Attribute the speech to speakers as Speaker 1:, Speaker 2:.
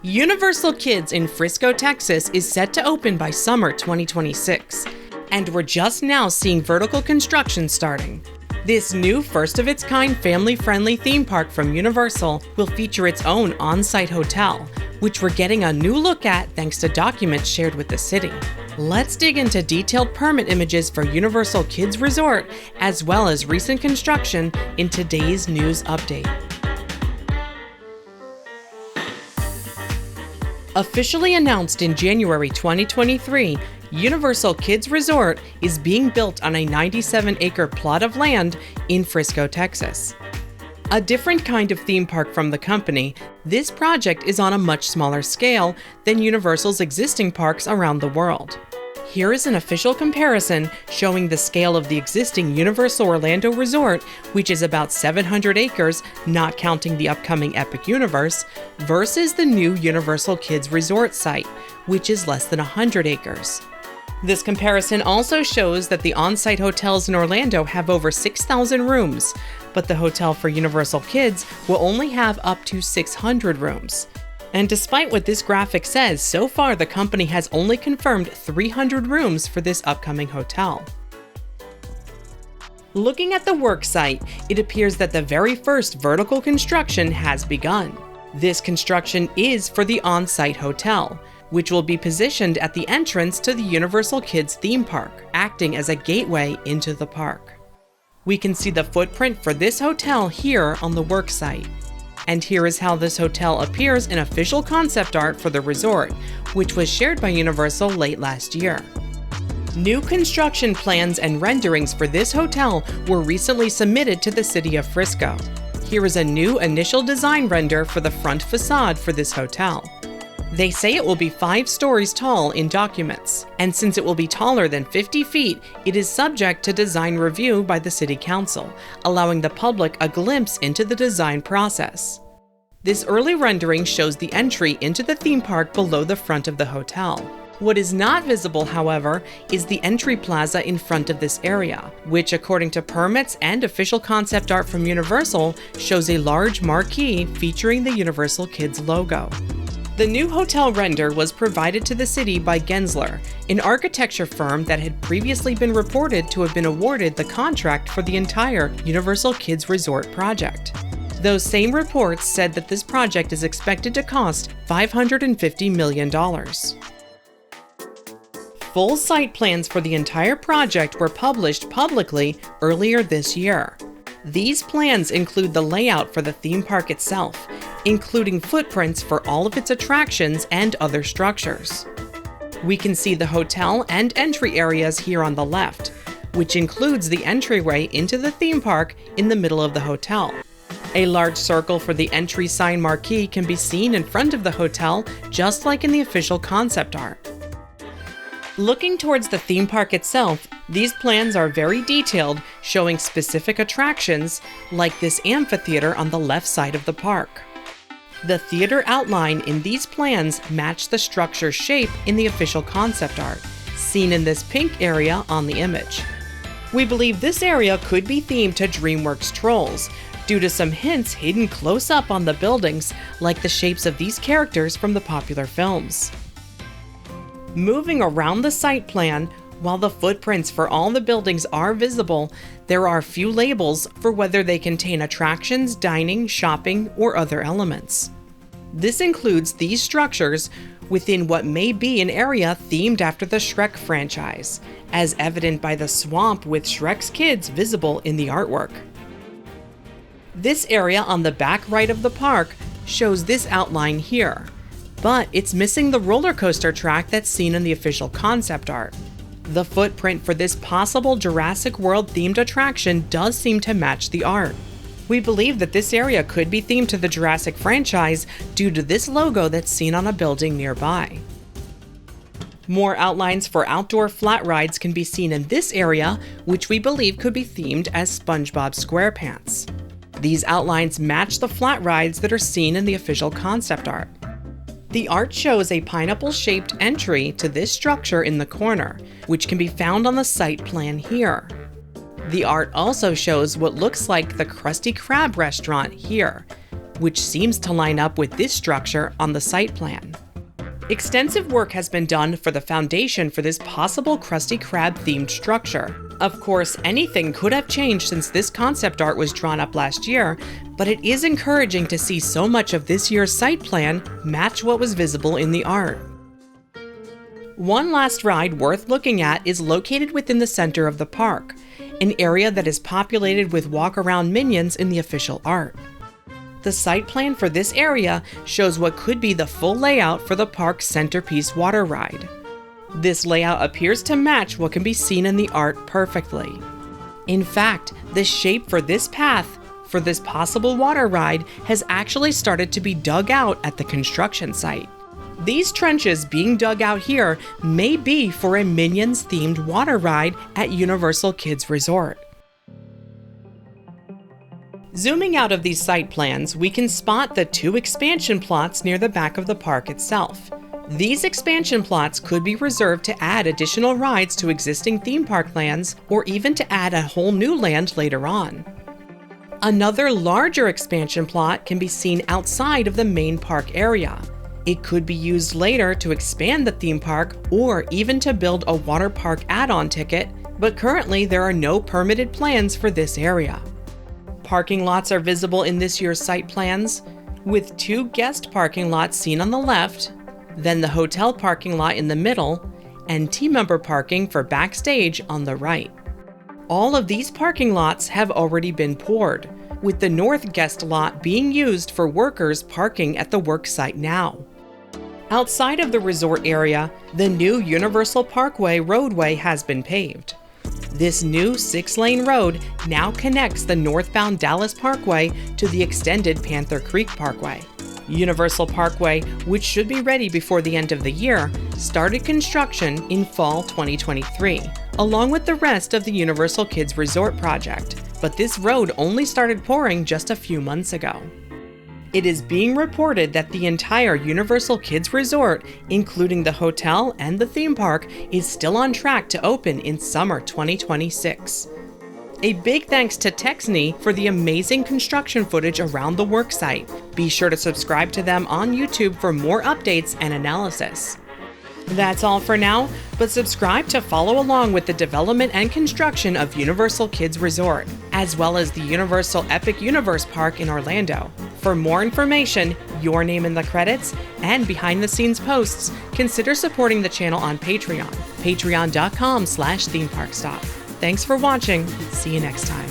Speaker 1: Universal Kids in Frisco, Texas is set to open by summer 2026, and we're just now seeing vertical construction starting. This new first-of-its-kind family-friendly theme park from Universal will feature its own on-site hotel, which we're getting a new look at thanks to documents shared with the city. Let's dig into detailed permit images for Universal Kids Resort, as well as recent construction in today's news update. Officially announced in January 2023, Universal Kids Resort is being built on a 97-acre plot of land in Frisco, Texas. A different kind of theme park from the company, this project is on a much smaller scale than Universal's existing parks around the world. Here is an official comparison showing the scale of the existing Universal Orlando Resort, which is about 700 acres, not counting the upcoming Epic Universe, versus the new Universal Kids Resort site, which is less than 100 acres. This comparison also shows that the on-site hotels in Orlando have over 6,000 rooms, but the hotel for Universal Kids will only have up to 600 rooms. And despite what this graphic says, so far the company has only confirmed 300 rooms for this upcoming hotel. Looking at the work site, it appears that the very first vertical construction has begun. This construction is for the on-site hotel, which will be positioned at the entrance to the Universal Kids theme park, acting as a gateway into the park. We can see the footprint for this hotel here on the work site. And here is how this hotel appears in official concept art for the resort, which was shared by Universal late last year. New construction plans and renderings for this hotel were recently submitted to the city of Frisco. Here is a new initial design render for the front facade for this hotel. They say it will be 5 stories tall in documents, and since it will be taller than 50 feet, it is subject to design review by the City Council, allowing the public a glimpse into the design process. This early rendering shows the entry into the theme park below the front of the hotel. What is not visible, however, is the entry plaza in front of this area, which, according to permits and official concept art from Universal, shows a large marquee featuring the Universal Kids logo. The new hotel render was provided to the city by Gensler, an architecture firm that had previously been reported to have been awarded the contract for the entire Universal Kids Resort project. Those same reports said that this project is expected to cost $550 million. Full site plans for the entire project were published publicly earlier this year. These plans include the layout for the theme park itself, including footprints for all of its attractions and other structures. We can see the hotel and entry areas here on the left, which includes the entryway into the theme park in the middle of the hotel. A large circle for the entry sign marquee can be seen in front of the hotel, just like in the official concept art. Looking towards the theme park itself, these plans are very detailed, showing specific attractions, like this amphitheater on the left side of the park. The theater outline in these plans match the structure shape in the official concept art, seen in this pink area on the image. We believe this area could be themed to DreamWorks Trolls, due to some hints hidden close up on the buildings, like the shapes of these characters from the popular films. Moving around the site plan, while the footprints for all the buildings are visible, there are few labels for whether they contain attractions, dining, shopping, or other elements. This includes these structures within what may be an area themed after the Shrek franchise, as evident by the swamp with Shrek's kids visible in the artwork. This area on the back right of the park shows this outline here, but it's missing the roller coaster track that's seen in the official concept art. The footprint for this possible Jurassic World themed attraction does seem to match the art. We believe that this area could be themed to the Jurassic franchise due to this logo that's seen on a building nearby. More outlines for outdoor flat rides can be seen in this area, which we believe could be themed as SpongeBob SquarePants. These outlines match the flat rides that are seen in the official concept art. The art shows a pineapple-shaped entry to this structure in the corner, which can be found on the site plan here. The art also shows what looks like the Krusty Krab restaurant here. which seems to line up with this structure on the site plan. Extensive work has been done for the foundation for this possible Krusty Krab-themed structure. Of course, anything could have changed since this concept art was drawn up last year, but it is encouraging to see so much of this year's site plan match what was visible in the art. One last ride worth looking at is located within the center of the park, an area that is populated with walk-around minions in the official art. The site plan for this area shows what could be the full layout for the park's centerpiece water ride. This layout appears to match what can be seen in the art perfectly. In fact, the shape for this path for this possible water ride has actually started to be dug out at the construction site. These trenches being dug out here may be for a Minions-themed water ride at Universal Kids Resort. Zooming out of these site plans, we can spot the 2 expansion plots near the back of the park itself. These expansion plots could be reserved to add additional rides to existing theme park lands, or even to add a whole new land later on. Another larger expansion plot can be seen outside of the main park area. It could be used later to expand the theme park or even to build a water park add-on ticket, but currently there are no permitted plans for this area. Parking lots are visible in this year's site plans, with 2 guest parking lots seen on the left, then the hotel parking lot in the middle, and team member parking for backstage on the right. All of these parking lots have already been poured, with the north guest lot being used for workers parking at the work site now. Outside of the resort area, the new Universal Parkway roadway has been paved. This new 6-lane road now connects the northbound Dallas Parkway to the extended Panther Creek Parkway. Universal Parkway, which should be ready before the end of the year, started construction in fall 2023, along with the rest of the Universal Kids Resort project, but this road only started pouring just a few months ago. It is being reported that the entire Universal Kids Resort, including the hotel and the theme park, is still on track to open in summer 2026. A big thanks to Texney for the amazing construction footage around the worksite. Be sure to subscribe to them on YouTube for more updates and analysis. That's all for now, but subscribe to follow along with the development and construction of Universal Kids Resort, as well as the Universal Epic Universe Park in Orlando. For more information, your name in the credits, and behind-the-scenes posts, consider supporting the channel on Patreon, patreon.com/themeparkstop. Thanks for watching. See you next time.